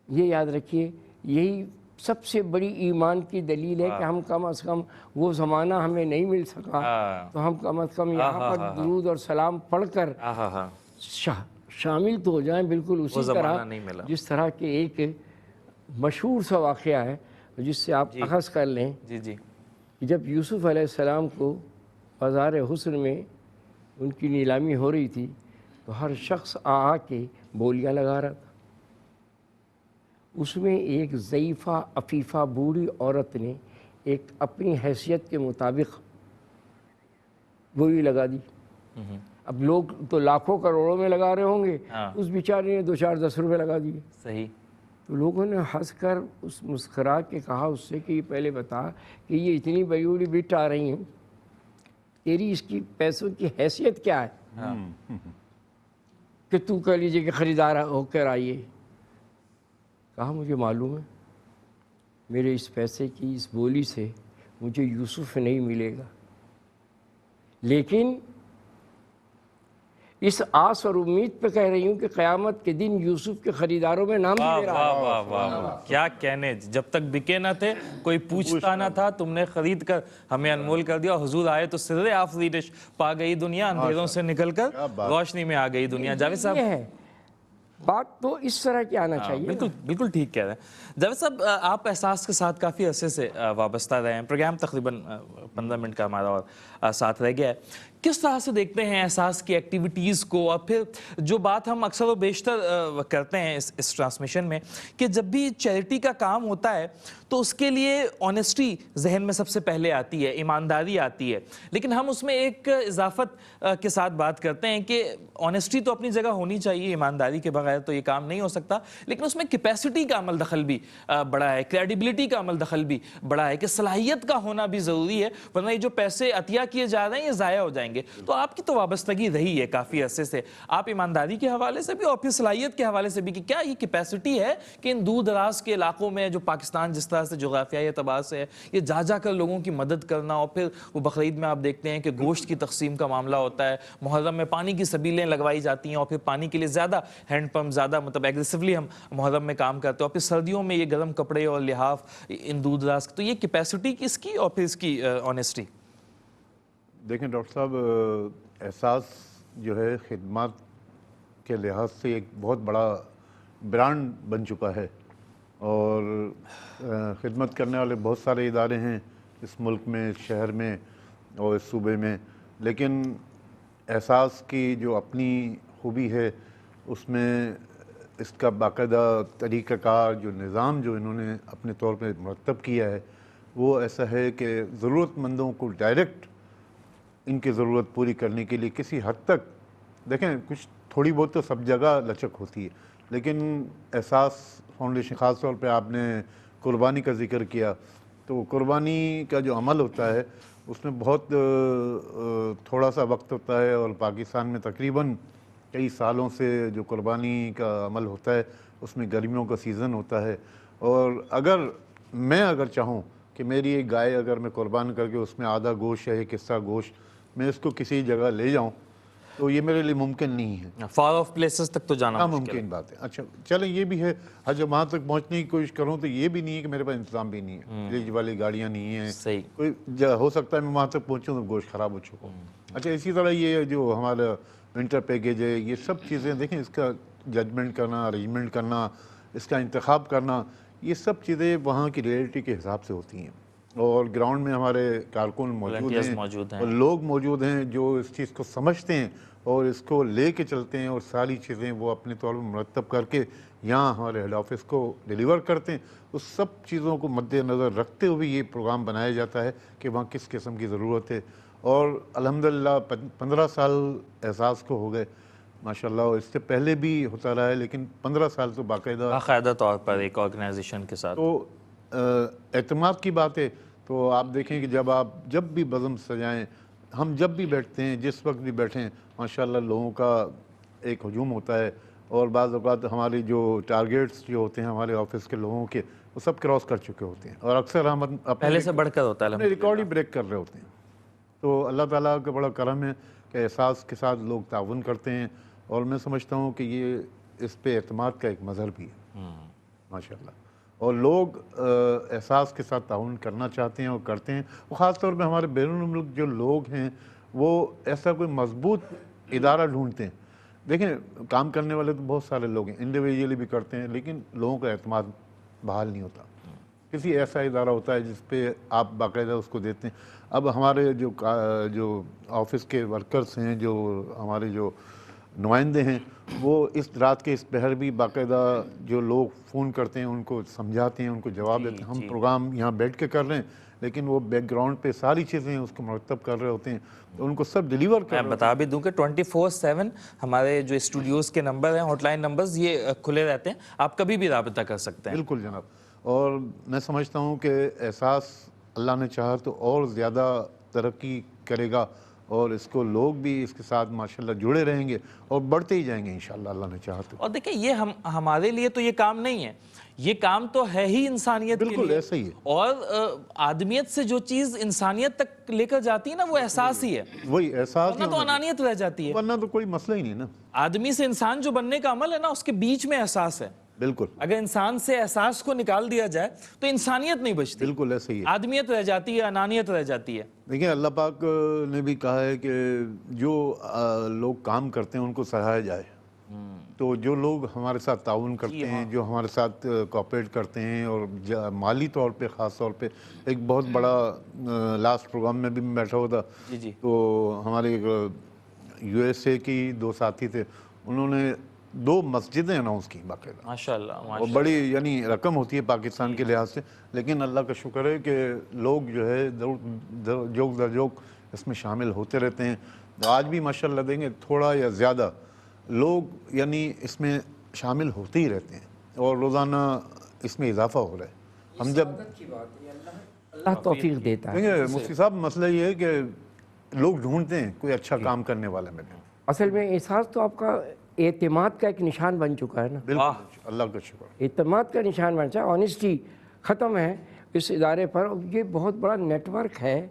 یہ یاد رکھیے یہی سب سے بڑی ایمان کی دلیل ہے کہ ہم کم از کم وہ زمانہ ہمیں نہیں مل سکا تو ہم کم از کم یہاں پر درود اور سلام پڑھ کر شامل تو ہو جائیں بالکل اسی طرح جس طرح کہ ایک مشہور سا واقعہ ہے جس سے آپ اخذ کر لیں کہ جب یوسف علیہ السلام کو بازار حسن میں ان کی نیلامی ہو رہی تھی تو ہر شخص آ کے بولیاں لگا رہا تھا. اس میں ایک ضعیفہ عفیفہ بوڑھی عورت نے ایک اپنی حیثیت کے مطابق بولی لگا دی. اب لوگ تو لاکھوں کروڑوں میں لگا رہے ہوں گے, اس بیچارے نے 2-4-10 روپے لگا دیے. صحیح. تو لوگوں نے ہنس کر اس مسکرا کے کہا اس سے کہ یہ پہلے بتا کہ یہ اتنی بڑی بڑی بٹ آ رہی ہیں, تیری اس کی پیسوں کی حیثیت کیا ہے کہ تو کہہ لیجیے کہ خریدار ہو کر آئیے. کہا مجھے معلوم ہے میرے اس پیسے کی اس بولی سے مجھے یوسف نہیں ملے گا, لیکن اس آس اور امید پہ کہہ رہی ہوں کہ قیامت کے دن یوسف کے خریداروں میں نام بھی میرا ہے. واہ واہ واہ, کیا کہنے, جب تک بکے نہ تھے کوئی پوچھتا نہ تھا, تم نے خرید کر ہمیں انمول کر دیا. حضور آئے تو سر آفرینش پا گئی دنیا, اندھیروں سے نکل کر روشنی میں آ گئی دنیا. جاوید صاحب یہ ہے بات تو اس طرح کی آنا چاہیے. بالکل بالکل ٹھیک کہہ رہے ہیں جاوید صاحب. آپ احساس کے ساتھ کافی عرصے سے وابستہ رہے ہیں, پروگرام تقریباً 15 منٹ کا ہمارا اور ساتھ رہ گیا ہے. کس طرح سے دیکھتے ہیں احساس کی ایکٹیویٹیز کو, اور پھر جو بات ہم اکثر و بیشتر کرتے ہیں اس ٹرانسمیشن میں کہ جب بھی چیریٹی کا کام ہوتا ہے تو اس کے لیے آنیسٹی ذہن میں سب سے پہلے آتی ہے, ایمانداری آتی ہے, لیکن ہم اس میں ایک اضافت کے ساتھ بات کرتے ہیں کہ آنیسٹی تو اپنی جگہ ہونی چاہیے, ایمانداری کے بغیر تو یہ کام نہیں ہو سکتا, لیکن اس میں کیپیسٹی کا عمل دخل بھی بڑا ہے, کریڈیبلٹی کا عمل دخل بھی بڑا ہے, کہ صلاحیت کا ہونا بھی ضروری ہے, ورنہ یہ جو پیسے عطیہ کیے جا رہے ہیں یہ ضائع ہو جائیں گے. تو آپ کی تو وابستگی رہی ہے کافی عرصے سے, آپ ایمانداری کے حوالے سے بھی اور پھر صلاحیت کے حوالے سے بھی, کہ کیا یہ کیپیسٹی ہے کہ ان دور دراز کے علاقوں میں جو پاکستان جس طرح سے جغرافیائی اعتبار سے ہے, یہ جا جا کر لوگوں کی مدد کرنا, اور پھر وہ بقرعید میں آپ دیکھتے ہیں کہ گوشت کی تقسیم کا معاملہ ہوتا ہے, محرم میں پانی کی سبیلیں لگوائی جاتی ہیں, اور پھر پانی کے لیے زیادہ ہینڈ پمپ, زیادہ مطلب ایگریسولی ہم محرم میں کام کرتے ہیں, اور پھر سردیوں میں یہ گرم کپڑے اور لحاف ان دور دراز, تو یہ کیپیسٹی کس کی اور پھر اس کی آنیسٹی. دیکھیں ڈاکٹر صاحب, احساس جو ہے خدمات کے لحاظ سے ایک بہت بڑا برانڈ بن چکا ہے, اور خدمت کرنے والے بہت سارے ادارے ہیں اس ملک میں, اس شہر میں اور اس صوبے میں, لیکن احساس کی جو اپنی خوبی ہے اس میں اس کا باقاعدہ طریقہ کار, جو نظام جو انہوں نے اپنے طور پہ مرتب کیا ہے وہ ایسا ہے کہ ضرورت مندوں کو ڈائریکٹ ان کی ضرورت پوری کرنے کے لیے کسی حد تک, دیکھیں کچھ تھوڑی بہت تو سب جگہ لچک ہوتی ہے, لیکن احساس فاؤنڈیشن, خاص طور پہ آپ نے قربانی کا ذکر کیا, تو قربانی کا جو عمل ہوتا ہے اس میں بہت تھوڑا سا وقت ہوتا ہے, اور پاکستان میں تقریباً کئی سالوں سے جو قربانی کا عمل ہوتا ہے اس میں گرمیوں کا سیزن ہوتا ہے, اور اگر چاہوں کہ میری ایک گائے اگر میں قربان کر کے اس میں آدھا گوشت یا ایک حصہ گوشت میں اس کو کسی جگہ لے جاؤں تو یہ میرے لیے ممکن نہیں ہے, فار آف پلیسز تک تو جانا ممکن بات ہے. اچھا چلیں یہ بھی ہے, جب وہاں تک پہنچنے کی کوشش کروں تو یہ بھی نہیں ہے کہ میرے پاس انتظام بھی نہیں ہے, فریج والی گاڑیاں نہیں ہیں, صحیح, کوئی ہو سکتا ہے میں وہاں تک پہنچوں تو گوشت خراب ہو چکا ہوں. اچھا اسی طرح یہ جو ہمارا ونٹر پیکیج ہے, یہ سب چیزیں دیکھیں, اس کا ججمنٹ کرنا, ارینجمنٹ کرنا, اس کا انتخاب کرنا, یہ سب چیزیں وہاں کی ریئلٹی کے حساب سے ہوتی ہیں, اور گراؤنڈ میں ہمارے کارکن موجود ہیں اور لوگ موجود ہیں جو اس چیز کو سمجھتے ہیں اور اس کو لے کے چلتے ہیں, اور ساری چیزیں وہ اپنے طور پر مرتب کر کے یہاں ہمارے ہیڈ آفس کو ڈیلیور کرتے ہیں. اس سب چیزوں کو مد نظر رکھتے ہوئے یہ پروگرام بنایا جاتا ہے کہ وہاں کس قسم کی ضرورت ہے, اور الحمدللہ 15 سال احساس کو ہو گئے ماشاءاللہ, اور اس سے پہلے بھی ہوتا رہا ہے, لیکن 15 سال تو باقاعدہ طور پر ایک آرگنائزیشن کے ساتھ. تو اعتماد کی بات ہے. تو آپ دیکھیں کہ جب بھی بزم سجائیں, ہم جب بھی بیٹھتے ہیں, جس وقت بھی بیٹھیں, ماشاءاللہ لوگوں کا ایک ہجوم ہوتا ہے, اور بعض اوقات ہماری جو ٹارگیٹس جو ہوتے ہیں ہمارے آفس کے لوگوں کے, وہ سب کراس کر چکے ہوتے ہیں, اور اکثر ہم پہلے سے بڑھ کر ہوتا ہے, ریکارڈ ہی بریک کر رہے ہوتے ہیں. تو اللہ تعالیٰ کا بڑا کرم ہے کہ احساس کے ساتھ لوگ تعاون کرتے ہیں، اور میں سمجھتا ہوں کہ یہ اس پہ اعتماد کا ایک مظہر بھی ہے ماشاءاللہ، اور لوگ احساس کے ساتھ تعاون کرنا چاہتے ہیں اور کرتے ہیں، وہ خاص طور پہ ہمارے بیرون ملک جو لوگ ہیں وہ ایسا کوئی مضبوط ادارہ ڈھونڈتے ہیں۔ دیکھیں کام کرنے والے تو بہت سارے لوگ ہیں، انڈیویجولی بھی کرتے ہیں، لیکن لوگوں کا اعتماد بحال نہیں ہوتا۔ کسی ایسا ادارہ ہوتا ہے جس پہ آپ باقاعدہ اس کو دیتے ہیں۔ اب ہمارے جو آفس کے ورکرز ہیں، جو ہمارے جو نمائندے ہیں، وہ اس رات کے اس پہر بھی باقاعدہ جو لوگ فون کرتے ہیں ان کو سمجھاتے ہیں، ان کو جواب دیتے ہیں۔ ہم پروگرام یہاں بیٹھ کے کر رہے ہیں، لیکن وہ بیک گراؤنڈ پہ ساری چیزیں اس کو مرتب کر رہے ہوتے ہیں، تو ان کو سب ڈیلیور کر رہے میں بتا بھی دوں کہ 24/7 ہمارے جو اسٹوڈیوز کے نمبر ہیں، ہاٹ لائن نمبرز، یہ کھلے رہتے ہیں، آپ کبھی بھی رابطہ کر سکتے ہیں۔ بالکل جناب، اور میں سمجھتا ہوں کہ احساس اللہ نے چاہا تو اور زیادہ ترقی کرے گا، اور اس کو لوگ بھی اس کے ساتھ ماشاءاللہ جڑے رہیں گے اور بڑھتے ہی جائیں گے انشاءاللہ اللہ نے چاہا تو۔ اور دیکھیں یہ ہمارے لیے تو یہ کام نہیں ہے، یہ کام تو ہے ہی انسانیت کے لیے۔ بالکل ایسا ہی ہے، اور آدمیت سے جو چیز انسانیت تک لے کر جاتی ہے نا، وہ احساس ہی ہے، وہی احساس ورنہ تو انانیت رہ جاتی ہے۔ ورنہ تو کوئی مسئلہ ہی نہیں نا۔ آدمی سے انسان جو بننے کا عمل ہے نا، اس کے بیچ میں احساس ہے۔ بالکل اگر انسان سے احساس کو نکال دیا جائے تو انسانیت نہیں بچتی، بالکل ایسا ہی ہے۔ آدمیت رہ جاتی ہے، انانیت رہ جاتی ہے۔ دیکھیں اللہ پاک نے بھی کہا ہے کہ جو لوگ کام کرتے ہیں ان کو سراہا جائے، تو جو لوگ ہمارے ساتھ تعاون کرتے ہیں، جو ہمارے ساتھ کوآپریٹ کرتے ہیں، اور مالی طور پہ خاص طور پہ ایک بہت بڑا لاسٹ پروگرام میں بھی میں بیٹھا ہوا تھا، تو ہمارے یو ایس اے کی 2 ساتھی تھے، انہوں نے 2 مسجدیں اناؤنس کی باقاعدہ، ماشاءاللہ اور بڑی یعنی رقم ہوتی ہے پاکستان کے لحاظ سے، لیکن اللہ کا شکر ہے کہ لوگ جو ہے جوک در جوک اس میں شامل ہوتے رہتے ہیں۔ آج بھی ماشاءاللہ دیں گے تھوڑا یا زیادہ لوگ یعنی اس میں شامل ہوتے ہی رہتے ہیں، اور روزانہ اس میں اضافہ ہو رہا ہے۔ ہم جب اللہ توفیق دیتا ہے۔ دیکھیں مفتی صاحب مسئلہ یہ ہے کہ لوگ ڈھونڈتے ہیں کوئی اچھا کام کرنے والا ملے۔ اصل میں احساس تو آپ کا اعتماد کا ایک نشان بن چکا ہے نا، بالکل اللہ کا شکر۔ اعتماد کا نشان بن چکا، آنیسٹی ختم ہے اس ادارے پر۔ یہ بہت بڑا نیٹ ورک ہے،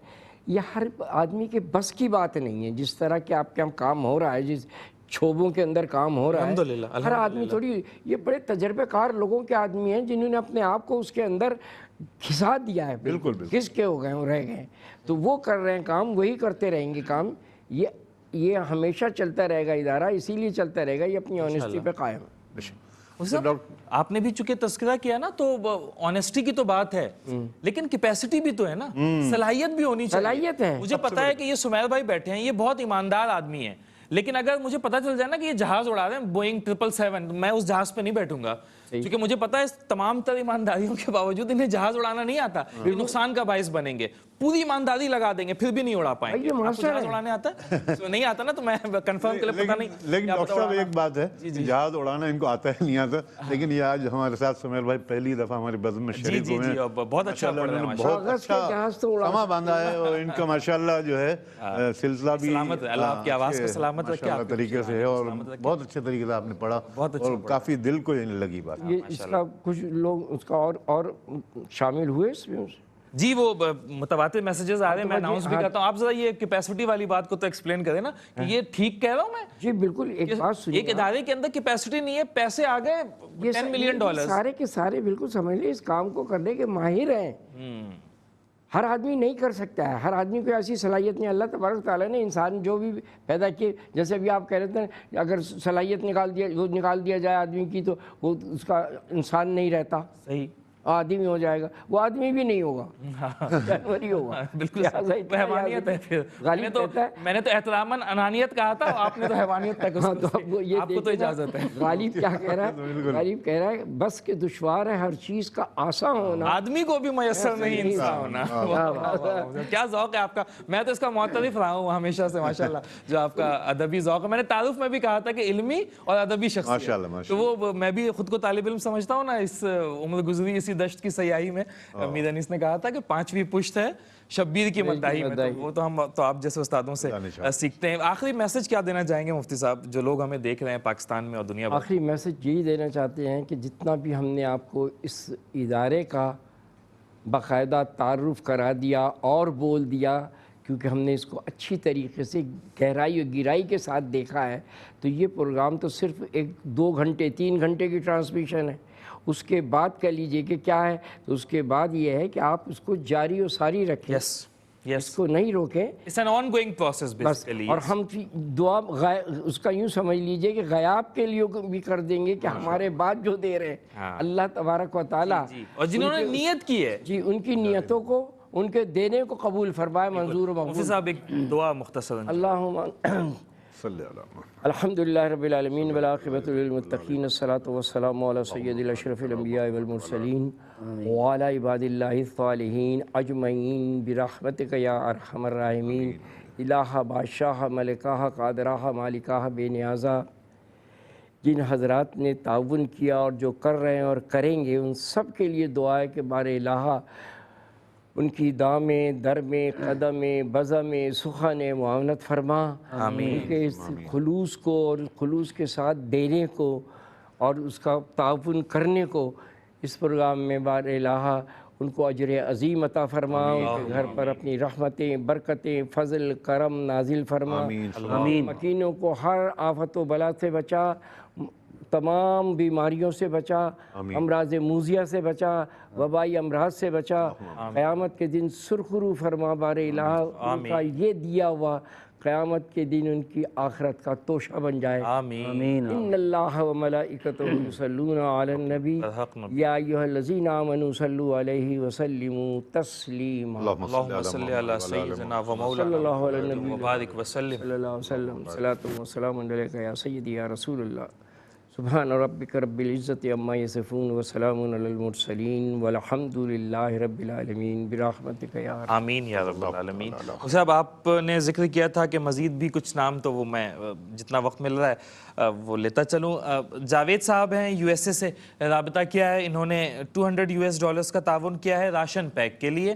یہ ہر آدمی کے بس کی بات نہیں ہے۔ جس طرح کہ آپ کے یہاں کام ہو رہا ہے، جس شعبوں کے اندر کام ہو رہا ہے، ہر آدمی تھوڑی، یہ بڑے تجربے کار لوگوں کے آدمی ہیں جنہوں نے اپنے آپ کو اس کے اندر گھسا دیا ہے، بالکل گھس کے ہو گئے رہ گئے، تو وہ کر رہے ہیں کام، وہی کرتے رہیں گے کام۔ یہ ہمیشہ چلتا رہے گا ادارہ، اسی لیے چلتا رہے گا، یہ اپنی آنیسٹی پہ قائم ہے۔ آپ نے بھی چونکہ تذکرہ کیا نا، تو آنیسٹی کی تو بات ہے، لیکن کیپیسٹی بھی تو ہے نا، صلاحیت بھی ہونی چاہیے۔ صلاحیت ہے۔ مجھے پتا ہے کہ یہ سمیل بھائی بیٹھے ہیں، یہ بہت ایماندار آدمی ہیں، لیکن اگر مجھے پتا چل جائے نا کہ یہ جہاز اڑا رہے ہیں بوئنگ 777، میں اس جہاز پہ نہیں بیٹھوں گا، کیونکہ مجھے پتا ہے اس تمام تر ایمانداریوں کے باوجود انہیں جہاز اڑانا نہیں آتا، یہ نقصان کا باعث بنیں گے، پوری ایمانداری لگا دیں گے، پھر بھی نہیں اڑا پائیں گے۔ آپ کو جہاز اڑانے آتا ہے؟ نہیں آتا نا، تو میں کنفرم کے لیے پتا نہیں۔ لیکن ڈاکٹر صاحب ایک بات ہے، جہاز اڑانا ان کو آتا ہے نہیں آتا، لیکن یہ آج ہمارے ساتھ سمیل بھائی پہلی دفعہ ہمارے بزم میں شریک ہوئے ہیں، بہت اچھا پڑھ رہے ہیں، بہت اچھا سما باندھا ہے، اور ان کا ماشاءاللہ جو ہے سلسلہ بھی سلامت ہے، اللہ آپ کی آواز کو سلامت رکھے، ماشاءاللہ طریقے سے ہے، اور بہت اچھے طریقے سے آپ نے پڑھا، اور کافی دل کو لگی بات۔ یہ اس کا کچھ لوگ اس کا اور شامل ہوئے اس میں؟ جی وہ متواتر میسیجز آ رہے ہیں، میں اناؤنس بھی کرتا ہوں۔ آپ ذرا یہ کیپیسٹی والی بات کو تو ایکسپلین کریں نا، کہ یہ ٹھیک کہہ رہا ہوں میں؟ جی بالکل، ایک بات سنیے، ایک ادارے کے اندر کیپیسٹی نہیں ہے، پیسے آ گئے $10 ملین، سارے کے سارے بالکل سمجھ لیں اس کام کو کرنے کے ماہر ہیں۔ ہر آدمی نہیں کر سکتا ہے، ہر آدمی کو ایسی صلاحیت نہیں۔ اللہ تبارک تعالیٰ نے انسان جو بھی پیدا کیے، جیسے بھی آپ کہہ رہے تھے، اگر صلاحیت نکال دیا جائے آدمی کی تو وہ اس کا انسان نہیں رہتا، صحیح آدمی ہو جائے گا، وہ آدمی بھی نہیں ہوگا، جانور ہی ہوگا۔ بالکل حیوانیت ہے پھر۔ میں نے تو احتراماً انانیت کہا تھا، آپ نے تو حیوانیت تک، آپ کو تو اجازت ہے۔ غالب کیا کہہ رہا ہے؟ غالب کہہ رہا ہے بس کہ دشوار ہے ہر چیز کا آسان ہونا، آدمی کو بھی میسر نہیں انسان ہونا۔ کیا ذوق ہے آپ کا، میں تو اس کا معترف رہا ہوں ہمیشہ سے ماشاءاللہ، جو آپ کا ادبی ذوق ہے۔ میں نے تعارف میں بھی کہا تھا کہ علمی اور ادبی شخصیت، تو وہ میں بھی خود کو طالب علم سمجھتا ہوں نا، اس عمر گزری اسی دشت کی سیاحی میں میر انیس نے کہا تھا کہ 5ویں پشت ہے شبیر کی مداحی میں، تو وہ تو ہم تو آپ جیسے استادوں سے سیکھتے ہیں۔ آخری میسج کیا دینا چاہیں گے مفتی صاحب، جو لوگ ہمیں دیکھ رہے ہیں پاکستان میں اور دنیا میں؟ آخری میسج یہی دینا چاہتے ہیں کہ جتنا بھی ہم نے آپ کو اس ادارے کا باقاعدہ تعارف کرا دیا اور بول دیا کیونکہ ہم نے اس کو اچھی طریقے سے گہرائی و گہرائی کے ساتھ دیکھا ہے، تو یہ پروگرام تو صرف 1-2 گھنٹے 3 گھنٹے کی ٹرانسمیشن ہے. اس کے بعد کہہ لیجئے کہ کیا ہے، تو اس کے بعد یہ ہے کہ آپ اس کو جاری و ساری رکھیں، اس کو نہیں روکیں. It's an ongoing process بس. basically. اور ہم دعا اس کا یوں سمجھ لیجئے کہ غیاب کے لیے بھی کر دیں گے کہ ہمارے بعد جو دے رہے ہیں اللہ تبارک و تعالیٰ، اور جنہوں نے نیت کی ہے جی ان کی نیتوں کو، ان کے دینے کو قبول فرمائے، منظور و مفتی مقبول. صاحب ایک دعا مختصر. اللہم صلی اللہ علیہ الحمدللہ رب العالمین والعاقبۃ للمتقین، الصلاۃ والسلام علی سید الاشرف الانبیاء والمرسلین وعلی عباد اللہ الصالحین اجمعین برحمتک یا ارحم الراحمین. الہ بادشاہ ملکہ قادرہ مالکہ بے نیازہ، جن حضرات نے تعاون کیا اور جو کر رہے ہیں اور کریں گے، ان سب کے لیے دعا ہے کہ بار الہ ان کی دامیں درمیں قدمیں بزمیں سخن معاونت فرما. ان کے اس خلوص کو اور خلوص کے ساتھ دینے کو اور اس کا تعاون کرنے کو اس پروگرام میں بار الہ ان کو اجر عظیم عطا فرما. ان کے گھر پر اپنی رحمتیں برکتیں فضل کرم نازل فرما. مکینوں کو ہر آفت و بلا سے بچا، تمام بیماریوں سے بچا، امراض موذیہ سے بچا، وبائی امراض سے بچا. قیامت کے دن سرخرو فرما بار الہ ان کا یہ دیا ہوا قیامت کے دن ان کی آخرت کا توشہ بن جائے. آمین. ان اللہ و ملائکتہ یصلون علی النبی یا ایھا الذین آمنوا صلوا علیہ وسلموا تسلیما. اللہم صلی علی سیدنا و مولانا صلی اللہ علیہ وسلم مبارک وسلم. صلی اللہ علیہ وسلم. صلاۃ و سلام علیک یا سیدی یا رسول اللہ. سبحان ربک رب العزت عما یصفون وسلام علی المرسلین والحمد للہ رب العالمین برحمتک یا ارحم. آمین یا رب العالمین. صاحب آپ نے ذکر کیا تھا کہ مزید بھی کچھ نام، تو وہ میں جتنا وقت مل رہا ہے وہ لیتا چلوں. جاوید صاحب ہیں یو ایس اے سے رابطہ کیا ہے، انہوں نے $200 کا تعاون کیا ہے راشن پیک کے لیے.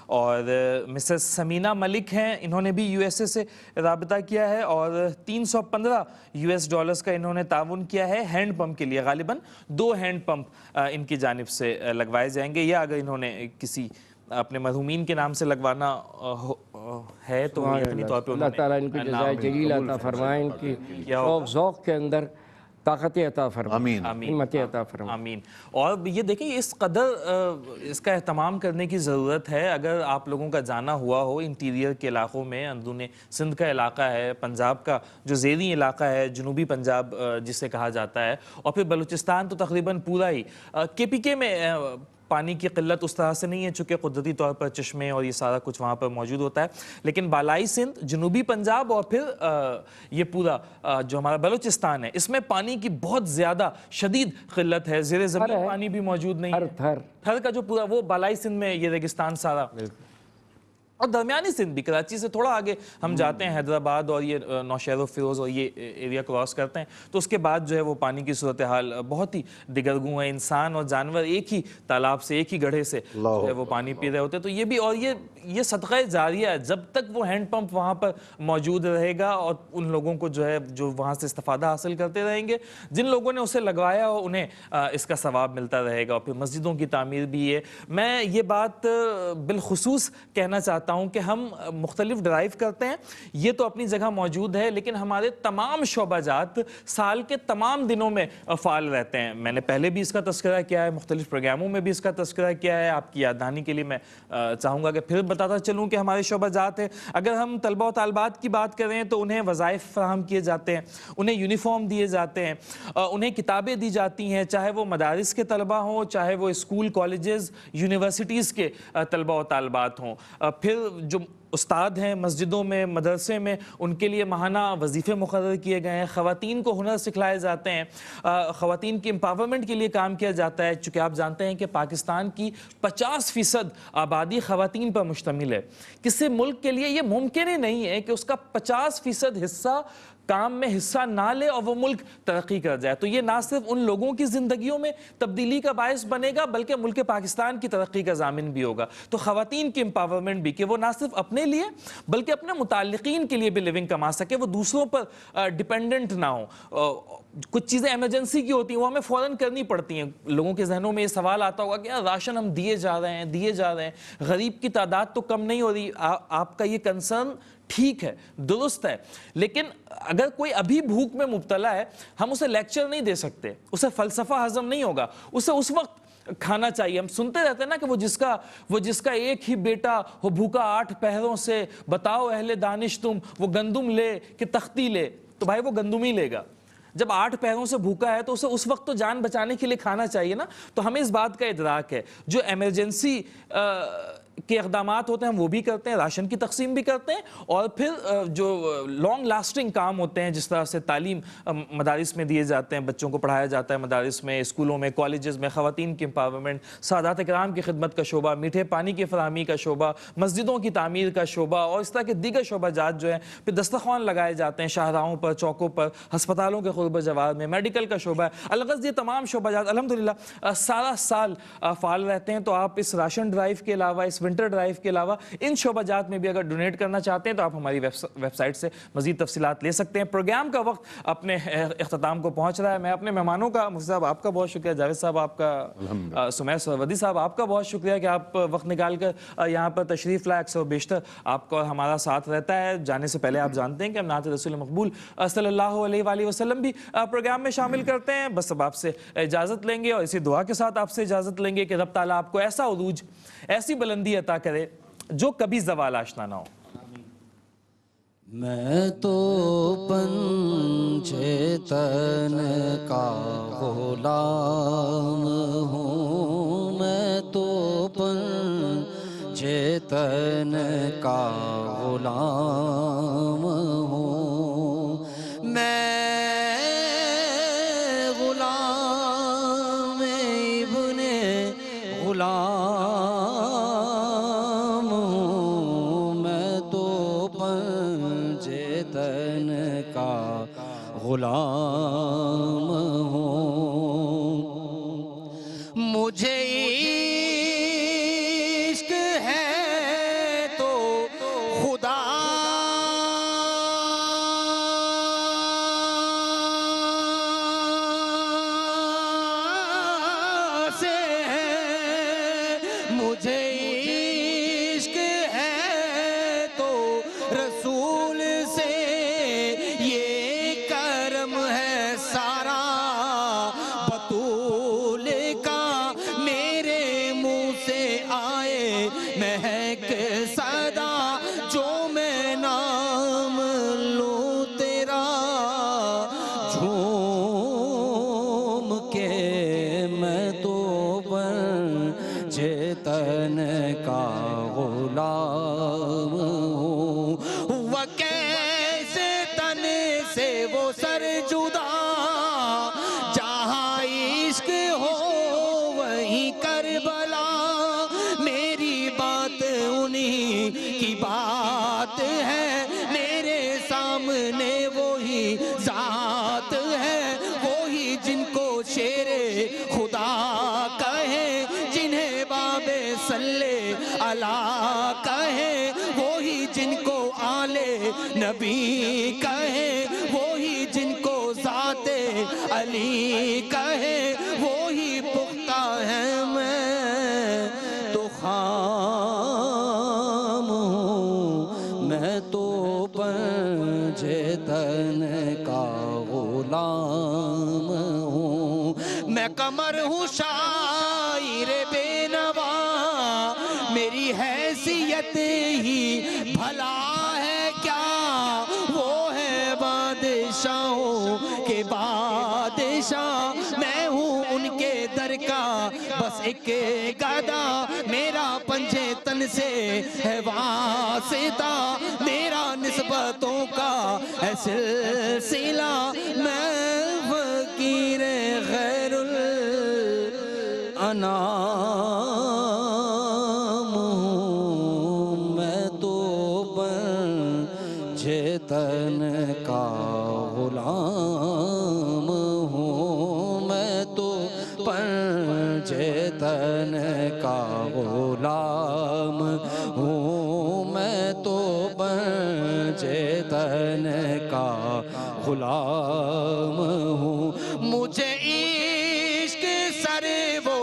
اور مسز سمینہ ملک ہیں، انہوں نے بھی یو ایس اے سے رابطہ کیا ہے اور $315 کا انہوں نے تعاون کیا ہے ہینڈ پمپ کے لیے. غالباً 2 ہینڈ پمپ ان کی جانب سے لگوائے جائیں گے، یا اگر انہوں نے کسی اپنے مرحومین کے نام سے لگوانا ہے تو یقینی طور پہ اللہ تعالیٰ ان کو جزائے جلیل عطا فرمائے، ان کی شوق ذوق کے اندر طاقت عطا فرمائے، ہمت عطا فرمائے. آمین. اور یہ دیکھیں اس قدر اس کا اہتمام کرنے کی ضرورت ہے. اگر آپ لوگوں کا جانا ہوا ہو انٹیریئر کے علاقوں میں، اندرون سندھ کا علاقہ ہے، پنجاب کا جو زیریں علاقہ ہے جنوبی پنجاب جسے کہا جاتا ہے، اور پھر بلوچستان تو تقریباً پورا ہی. کے پی کے میں پانی کی قلت اس طرح سے نہیں ہے چونکہ قدرتی طور پر چشمے اور یہ سارا کچھ وہاں پر موجود ہوتا ہے، لیکن بالائی سندھ، جنوبی پنجاب اور پھر یہ پورا جو ہمارا بلوچستان ہے، اس میں پانی کی بہت زیادہ شدید قلت ہے. زیر زمین پانی بھی موجود نہیں ہے. تھر کا جو پورا وہ بالائی سندھ میں یہ ریگستان سارا، اور درمیانی سندھ بھی کراچی سے تھوڑا آگے ہم جاتے ہیں حیدرآباد اور یہ نوشہر و فیروز اور یہ ایریا کراس کرتے ہیں تو اس کے بعد جو ہے وہ پانی کی صورتحال بہت ہی دگرگوں ہے. انسان اور جانور ایک ہی تالاب سے ایک ہی گڑھے سے جو ہے وہ پانی پی رہے ہوتے ہیں. تو یہ بھی، اور یہ صدقہ جاریہ ہے. جب تک وہ ہینڈ پمپ وہاں پر موجود رہے گا اور ان لوگوں کو جو ہے جو وہاں سے استفادہ حاصل کرتے رہیں گے، جن لوگوں نے اسے لگوایا ہو انہیں اس کا ثواب ملتا رہے گا. اور پھر مسجدوں کی تعمیر بھی ہے. میں یہ بات بالخصوص کہنا چاہتا ہوں کہ ہم مختلف ڈرائیو کرتے ہیں، یہ تو اپنی جگہ موجود ہے، لیکن ہمارے تمام شعبہ جات سال کے تمام دنوں میں فعال رہتے ہیں. میں نے پہلے بھی اس کا تذکرہ کیا ہے، مختلف پروگراموں میں بھی اس کا تذکرہ کیا ہے. آپ کی یاد دہانی کے لیے میں چاہوں گا کہ پھر بتاتا چلوں کہ ہمارے شعبہ جات ہیں. اگر ہم طلبہ و طالبات کی بات کریں تو انہیں وظائف فراہم کیے جاتے ہیں، انہیں یونیفارم دیے جاتے ہیں، انہیں کتابیں دی جاتی ہیں، چاہے وہ مدارس کے طلبہ ہوں، چاہے وہ اسکول کالجز یونیورسٹیز کے طلبہ و طالبات ہوں. پھر جو استاد ہیں مسجدوں میں مدرسے میں ان کے لیے ماہانہ وظیفے مقرر کیے گئے ہیں. خواتین کو ہنر سکھلائے جاتے ہیں، خواتین کی امپاورمنٹ کے لیے کام کیا جاتا ہے. چونکہ آپ جانتے ہیں کہ پاکستان کی 50% آبادی خواتین پر مشتمل ہے. کسی ملک کے لیے یہ ممکن ہی نہیں ہے کہ اس کا 50% حصہ کام میں حصہ نہ لے اور وہ ملک ترقی کر جائے. تو یہ نہ صرف ان لوگوں کی زندگیوں میں تبدیلی کا باعث بنے گا بلکہ ملک پاکستان کی ترقی کا ضامن بھی ہوگا. تو خواتین کی امپاورمنٹ بھی کہ وہ نہ صرف اپنے لیے بلکہ اپنے متعلقین کے لیے بھی لیونگ کما سکے، وہ دوسروں پر ڈیپینڈنٹ نہ ہوں. کچھ چیزیں ایمرجنسی کی ہوتی ہیں وہ ہمیں فوراً کرنی پڑتی ہیں. لوگوں کے ذہنوں میں یہ سوال آتا ہوگا کہ یار راشن ہم دیے جا رہے ہیں, غریب کی تعداد تو کم نہیں ہو رہی. آپ کا یہ کنسرن ٹھیک ہے, درست ہے, لیکن اگر کوئی ابھی بھوک میں مبتلا ہے ہم اسے لیکچر نہیں دے سکتے, اسے فلسفہ ہضم نہیں ہوگا, اسے اس وقت کھانا چاہیے. ہم سنتے رہتے ہیں نا کہ وہ جس کا ایک ہی بیٹا ہو بھوکا 8 پہروں سے, بتاؤ اہل دانش تم وہ گندم لے کہ تختی لے. تو بھائی وہ گندم ہی لے گا. جب 8 پہروں سے بھوکا ہے تو اسے اس وقت تو جان بچانے کے لیے کھانا چاہیے نا. تو ہمیں اس بات کا ادراک ہے, جو ایمرجنسی کے اقدامات ہوتے ہیں ہم وہ بھی کرتے ہیں, راشن کی تقسیم بھی کرتے ہیں, اور پھر جو لانگ لاسٹنگ کام ہوتے ہیں جس طرح سے تعلیم مدارس میں دیے جاتے ہیں, بچوں کو پڑھایا جاتا ہے مدارس میں, اسکولوں میں, کالجز میں, خواتین کی امپاورمنٹ, سادات کرام کی خدمت کا شعبہ, میٹھے پانی کی فراہمی کا شعبہ, مسجدوں کی تعمیر کا شعبہ, اور اس طرح کے دیگر شعبہ جات جو ہیں. پھر دسترخوان لگائے جاتے ہیں شاہراہوں پر, چوکوں پر, ہسپتالوں کے قرب جوار میں, میڈیکل کا شعبہ ہے. الغرض یہ تمام شعبہ جات الحمدللہ سارا سال فعال رہتے ہیں. تو آپ اس راشن ڈرائیو کے علاوہ, اس ونٹر ڈرائیو کے علاوہ ان شعبہ جات میں بھی اگر ڈونیٹ کرنا چاہتے ہیں تو آپ ہماری ویب سائٹ سے مزید تفصیلات لے سکتے ہیں. پروگرام کا وقت اپنے اختتام کو پہنچ رہا ہے. میں اپنے مہمانوں کا, مفتی صاحب آپ کا بہت شکریہ, جاوید صاحب آپ کا, سمیر سرودی صاحب آپ کا بہت شکریہ کہ آپ وقت نکال کر یہاں پر تشریف لائے. اکثر و بیشتر آپ کا ہمارا ساتھ رہتا ہے. جانے سے پہلے آپ جانتے ہیں کہ ہم نعت رسول مقبول صلی اللہ علیہ وآلہ وسلم بھی پروگرام میں شامل کرتے ہیں. بس اب آپ سے اجازت لیں گے اور اسی دعا کے ساتھ آپ سے اجازت لیں گے کہ رب تعالیٰ آپ کو ایسا عروج, ایسی بلندی عطا کرے جو کبھی زوال آشنا نہ ہو. میں تو پنجے تن کا غلام ہوں, میں تو پنجے تن کا غلام ہوں, میں غلام ابن غلام غلام ہوں. مجھے عشق ہے تو خدا سے ہے, مجھے عشق ہے تو رسول سے مہک صدا جو میں نام لوں تیرا جھوم کے. میں تو پنجے تن کا غلام ہوں. وہ کیسے تن سے وہ سر جدا, جہاں عشق ہو وہیں کربلا. کی بات ہے میرے سامنے, وہی ذات ہے, وہی جن کو شیر خدا کہے, جنہیں باب صلی اللہ کہے, وہی جن کو آل نبی کہے, وہی جن کو ذات علی کہے, وہی پختہ ہے. میں تو پنجے تن کا غلام ہوں. میں قمر ہوں شاعر بے نوا, میری حیثیت ہی بھلا ہے کیا, وہ ہے بادشاہوں کے بادشاہ, میں ہوں ان کے در کا بس ایک گدا. میرا پنجے تن سے ہے واسطہ, میرا نسبتوں کا ہے سلسلہ. میں فقیر خیر الانام ہوں, میں تو پنجے تن کا غلام ہوں, میں تو پنجے تن کا غلام ہوں, میں تو پنجے تن کا غلام ہوں.